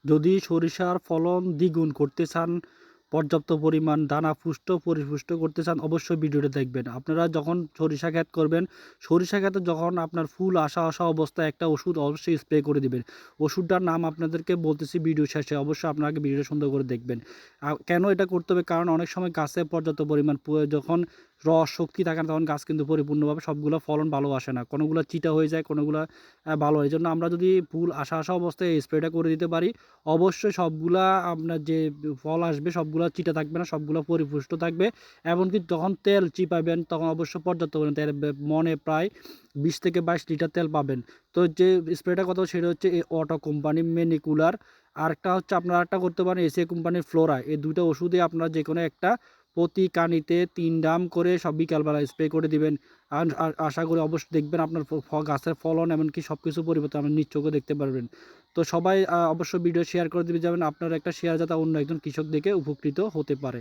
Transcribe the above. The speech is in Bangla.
যদি সরিষার ফলন দ্বিগুণ করতে চান, পর্যাপ্ত পরিমাণ দানা পরিপুষ্ট করতে চান, অবশ্যই ভিডিওটা দেখবেন। আপনারা যখন সরিষা ক্ষেত করবেন, সরিষা ক্ষেতে যখন আপনার ফুল আসা অবস্থায় একটা ওষুধ অবশ্যই স্প্রে করে দিবেন। ওষুধটার নাম আপনাদেরকে বলতেছি ভিডিও শেষে। অবশ্যই আপনারা আগে ভিডিওটা সুন্দর করে দেখবেন। কেন এটা করতে হবে? কারণ অনেক সময় গাছে পর্যাপ্ত পরিমাণ যখন রস শক্তি থাকে না, তখন গাছ কিন্তু পরিপূর্ণভাবে সবগুলো ফলন ভালো আসে না। কোনোগুলা চিটা হয়ে যায়, কোনোগুলা ভালো হয়। এজন্য আমরা যদি ফুল আসা অবস্থায় এই স্প্রেটা করে দিতে পারি, অবশ্যই সবগুলা আপনার যে ফল আসবে সবগুলা চিটা থাকবে না, সবগুলা পরিপুষ্ট থাকবে। এমনকি যখন তেল চিপাবেন তখন অবশ্যই পর্যাপ্ত পরিমাণে তেল মনে প্রায় 20 থেকে 22 লিটার তেল পাবেন। তো যে স্প্রেটার কথা সেটা হচ্ছে এই অটো কোম্পানি মেনিকুলার। আরেকটা হচ্ছে আপনারা আরেকটা করতে পারেন এসিআই কোম্পানির ফ্লোরা। এই ২ টা ওষুধে আপনারা যেকোনো একটা প্রতি কানিতে ৩ ড্রাম করে সব বিকালবেলা স্প্রে করে দিবেন। আশা করি অবশ্যই দেখবেন আপনার গাছের ফলন এমনকি সবকিছু পরিবর্তন আপনি নিজ চোখে দেখতে পারবেন। তো সবাই অবশ্যই ভিডিও শেয়ার করে দিবে যাবেন। আপনার একটা শেয়ার যাতে অন্য একজন কৃষক দেখে উপকৃত হতে পারে।